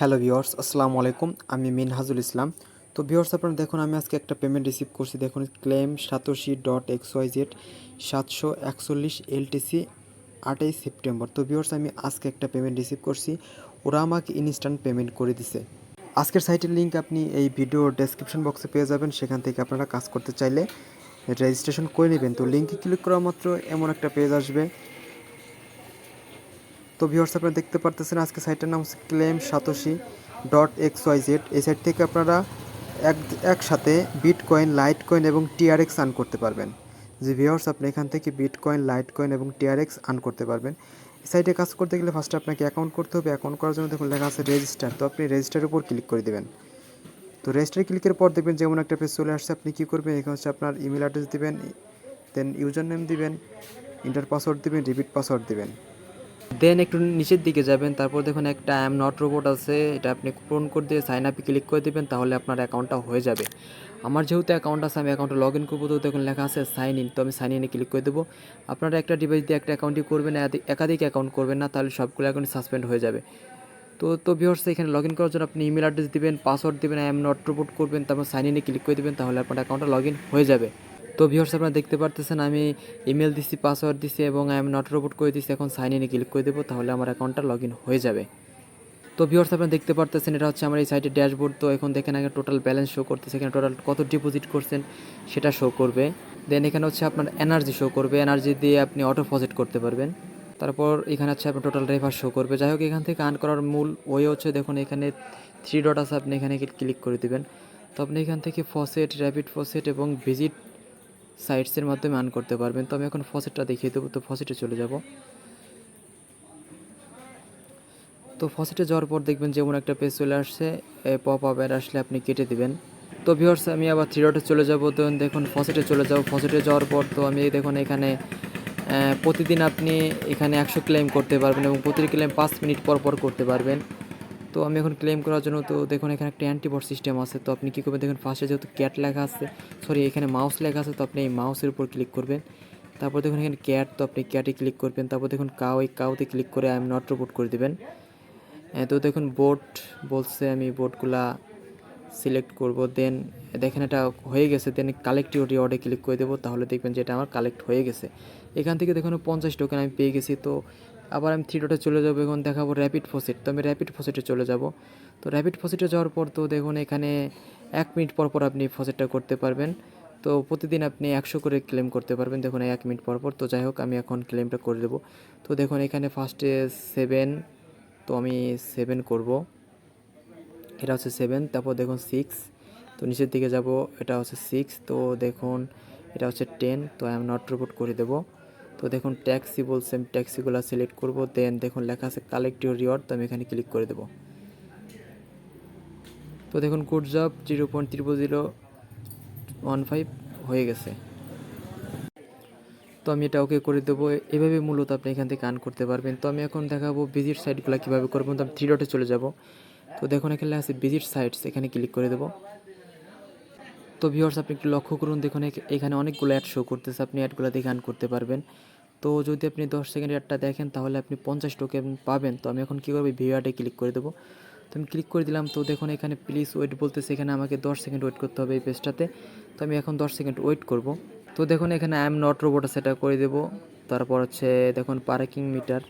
Hello viewers, আসসালামু আলাইকুম। আমি মিনহাজুল ইসলাম। তো ভিউয়ার্স, আপনারা দেখুন, আমি আজকে একটা পেমেন্ট রিসিভ করছি। দেখুন, ক্লেম satoshi.xyz 741 এলটিসি 28 সেপ্টেম্বর। তো ভিউয়ার্স, আমি আজকে একটা পেমেন্ট রিসিভ করছি। ওরা আমাকে ইনস্ট্যান্ট পেমেন্ট করে দিছে। আজকের সাইটের লিঙ্ক আপনি এই ভিডিও ডেসক্রিপশন বক্সে পেয়ে যাবেন। সেখান থেকে আপনারা কাজ করতে চাইলে রেজিস্ট্রেশন করে নেবেন। তো লিঙ্কে ক্লিক করা মাত্র এমন একটা পেজ আসবে। তো ভিউয়ার্স, আপনারা দেখতে পারতেছেন আজকে সাইটের নাম হচ্ছে claim.satoshi.xyz। এই সাইট থেকে আপনারা একসাথে বিটকয়েন, লাইটকয়েন এবং টিআরএক্স আর্ন করতে পারবেন। যে ভিউয়ার্স, আপনি এখান থেকে বিটকয়েন, লাইটকয়েন এবং টিআরএক্স আর্ন করতে পারবেন। এই সাইটে কাজ করতে গেলে ফার্স্টে আপনাকে অ্যাকাউন্ট করতে হবে। অ্যাকাউন্ট করার জন্য দেখুন লেখা আছে রেজিস্টার। তো আপনি রেজিস্টারের উপর ক্লিক করে দেবেন। তো রেজিস্টারে ক্লিকের পর দেখবেন যেমন একটা পেজ চলে আসছে। আপনি কী করবেন, এখানে হচ্ছে আপনার ইমেল অ্যাড্রেস দিবেন, দেন ইউজার নেম দিবেন, ইন্টার পাসওয়ার্ড দিবেন, রিপিট পাসওয়ার্ড দিবেন। দেন একটু নিচের দিকে যাবেন, তারপর দেখুন একটা আই এম নট রোবট আছে, এটা আপনি পূরণ করে দিয়ে সাইন আপে ক্লিক করে দেবেন, তাহলে আপনার অ্যাকাউন্টটা হয়ে যাবে। আমার যেহেতু অ্যাকাউন্ট আছে, আমি অ্যাকাউন্টে লগ ইন করবো। তো দেখুন লেখা আছে সাইন ইন, তো আমি সাইন ইনে ক্লিক করে দেবো। আপনারা একটা ডিভাইস দিয়ে একটা অ্যাকাউন্টই করবেন, একাধিক অ্যাকাউন্ট করবেন না, তাহলে সবগুলো অ্যাকাউন্ট সাসপেন্ড হয়ে যাবে। তো ভিউয়ার্স, এখানে লগ ইন করার জন্য আপনি ইমেল অ্যাড্রেস দিবেন, পাসওয়ার্ড দিবেন, আই এম নট রোবট করবেন, তারপর সাইন ইনে ক্লিক করে দেবেন, তাহলে আপনার অ্যাকাউন্টটা লগ ইন হয়ে যাবে। তো ভিউয়ার্স, আপনারা দেখতে পারতেছেন আমি ইমেল দিছি, পাসওয়ার্ড দিছি এবং আই এম নট রোবট করে দিছি। এখন সাইন ইনে ক্লিক করে দেবো, তাহলে আমার অ্যাকাউন্টটা লগ ইন হয়ে যাবে। তো ভিউয়ার্স, আপনারা দেখতে পারতেছেন এটা হচ্ছে আমার এই সাইটের ড্যাশবোর্ড। তো এখন দেখেন আগে টোটাল ব্যালেন্স শো করতেছে, এখানে টোটাল কত ডিপোজিট করছেন সেটা শো করবে। দেন এখানে হচ্ছে আপনার এনার্জি শো করবে, এনার্জি দিয়ে আপনি অটো ডিপোজিট করতে পারবেন। তারপর এখানে হচ্ছে আপনার টোটাল রেফার শো করবে। যাই হোক, এখান থেকে আর্ন করার মূল ওয়ে হচ্ছে দেখুন এখানে 3 ডট আছে, আপনি এখানে ক্লিক করে দেবেন। তো আপনি এখান থেকে ফসেট, র্যাপিড ফসেট এবং ভিজিট সাইটসের মাধ্যমে আর্ন করতে পারবেন। তো আমি এখন ফসেটটা দেখিয়ে দেবো। তো ফসেটে চলে যাব। তো ফসেটে যাওয়ার পর দেখবেন যেমন একটা পেজ চলে আসছে, পপ আপ অ্যাড আসলে আপনি কেটে দিবেন। তো ভিউয়ার্স, আমি আবার 3 ডটে চলে যাব। তো দেখুন ফসেটে চলে যাব। ফসেটে যাওয়ার পর তো আমি দেখুন এখানে প্রতিদিন আপনি এখানে 100 ক্লেম করতে পারবেন এবং প্রতিটি ক্লেম 5 মিনিট পর পর করতে পারবেন। তো আমি এখন ক্লেম করার জন্য তো দেখুন এখানে একটা অ্যান্টিবট সিস্টেম আছে। তো আপনি কী করবেন, দেখুন ফার্স্টে যেহেতু ক্যাট লেখা আছে, সরি এখানে মাউস লেখা আছে, তো আপনি এই মাউসের উপর ক্লিক করবেন। তারপর দেখুন এখানে ক্যাট, তো আপনি ক্যাটে ক্লিক করবেন। তারপর দেখুন কাউ, এই কাউতে ক্লিক করে আই এম নট রোবট করে দেবেন। তো দেখুন বোট বলছে, আমি বোটগুলা সিলেক্ট করব। দেন দেখেন এটা হয়ে গেছে। দেন কালেক্ট ইউর রিওয়ার্ডে ক্লিক করে দেবো, তাহলে দেখবেন যে এটা আমার কালেক্ট হয়ে গেছে। এখান থেকে দেখুন 50 টোকেন আমি পেয়ে গেছি। তো আবার আমি 3 ডটে চলে যাবো, এখন দেখাবো র্যাপিড ফসেট। তো আমি র্যাপিড ফসেটে চলে যাব। তো র্যাপিড ফসেটে যাওয়ার পর তো দেখুন এখানে 1 মিনিট পর পর আপনি ফসেটটা করতে পারবেন। তো প্রতিদিন আপনি 100 করে ক্লেম করতে পারবেন, দেখুন 1 মিনিট পর পর। তো যাই হোক, আমি এখন ক্লেমটা করে দেবো। তো দেখুন এখানে ফার্স্টে 7, তো আমি 7 করব, এটা হচ্ছে 7। তারপর দেখুন 6, তো নিচের দিকে যাব, এটা হচ্ছে 6। তো দেখুন এটা হচ্ছে 10, তো আই এম নট রোবট করে দেবো। তো দেখুন ট্যাক্সি বলছে, আমি ট্যাক্সিগুলো সিলেক্ট করব। দেন দেখুন লেখা আছে কালেক্ট ইউর রিওয়ার্ড, তো আমি এখানে ক্লিক করে দেবো। তো দেখুন গুড জব 0.00015 হয়ে গেছে। তো আমি এটা ওকে করে দেবো। এভাবে মূলত আপনি এখান থেকে আর্ন করতে পারবেন। তো আমি এখন দেখাবো ভিজিট সাইটগুলো কীভাবে করবেন। তো আমি 3 ডটে চলে যাব। তো দেখুন এখানে আছে ভিজিট সাইটস, এখানে ক্লিক করে দেবো। তো ভিউয়ার্স, আপনি একটু লক্ষ্য করুন, দেখুন এখানে অনেকগুলো অ্যাড শো করতেছে, আপনি অ্যাডগুলো দেখে আর্ন করতে পারবেন। তো যদি আপনি 10 সেকেন্ড অ্যাডটা দেখেন, তাহলে আপনি 50 টোকেন পাবেন। তো আমি এখন কী করবো, ভিউ অ্যাডে ক্লিক করে দেবো। তো আমি ক্লিক করে দিলাম। তো দেখুন এখানে প্লিজ ওয়েট বলতেছে, এখানে আমাকে 10 সেকেন্ড ওয়েট করতে হবে এই পেজটাতে। তো আমি এখন 10 সেকেন্ড ওয়েট করব। তো দেখুন এখানে আই এম নট রোবট সেটা করে দেবো। তারপর হচ্ছে দেখুন পার্কিং মিটার,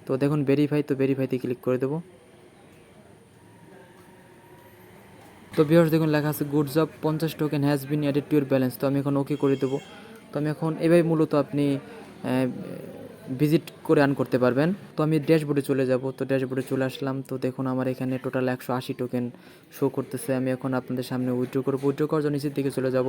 তো দেখুন ভেরিফাই, তো ভেরিফাইতে ক্লিক করে দেবো। তো ভিউয়ার্স, দেখুন লেখা আছে good job 50 token has been added to your balance. তো আমি এখন ওকে করে দেবো। তো আমি এখন এভাবে মূলত আপনি ভিজিট করে আর্ন করতে পারবেন। তো আমি ড্যাশবোর্ডে চলে যাব। তো ড্যাশবোর্ডে চলে আসলাম। তো দেখুন আমার এখানে টোটাল 180 টোকেন শো করতেছে। আমি এখন আপনাদের সামনে উইথড্র করবো। উইথড্র করার জন্য নিচের দিকে চলে যাব।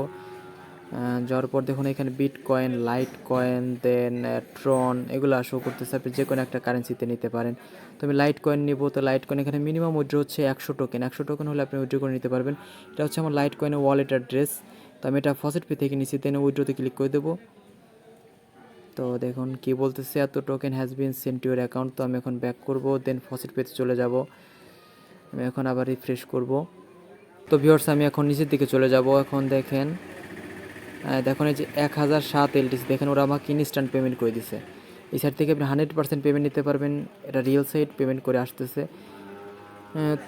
যাওয়ার পর দেখুন এখানে বিটকয়েন, লাইট কয়েন, দেন ট্রন, এগুলো শো করতেছে। আপনি যে কোনো একটা কারেন্সিতে নিতে পারেন। তো আমি লাইট কয়েন নিব। তো লাইট কয়েন এখানে মিনিমাম উইথড্র হচ্ছে 100 টোকেন। 100 টোকেন হলে আপনি উইথড্র করে নিতে পারবেন। এটা হচ্ছে আমার লাইট কয়েনের ওয়ালেট অ্যাড্রেস। তো আমি এটা ফসেট পে থেকে নিচ্ছি, দেন উইথড্রোতে ক্লিক করে দেবো। তো দেখুন কি বলতেছে, এত token has been sent to your account. তো আমি এখন ব্যাক করব, দেন ফসেট পেতে চলে যাব। আমি এখন আবার রিফ্রেশ করব। তো ভিউয়ার্স, আমি এখন নিচের দিকে চলে যাব। এখন দেখেন দেখুন এই যে 1007 এলটিসি, দেখেন ওরা আমাকে ইনস্ট্যান্ট পেমেন্ট করে দিছে। এই সাইট থেকে আপনি 100% পেমেন্ট নিতে পারবেন। এটা রিয়েল সাইট, পেমেন্ট করে আসতেছে।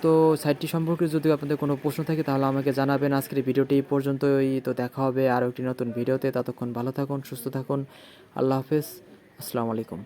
তো সাইটটি সম্পর্কে যদি আপনাদের কোনো প্রশ্ন থাকে তাহলে আমাকে জানাবেন। আজকের ভিডিওটি এই পর্যন্তই। তো দেখা হবে আরও একটি নতুন ভিডিওতে। ততক্ষণ ভালো থাকুন, সুস্থ থাকুন। আল্লাহ হাফেজ। আসসালামু আলাইকুম।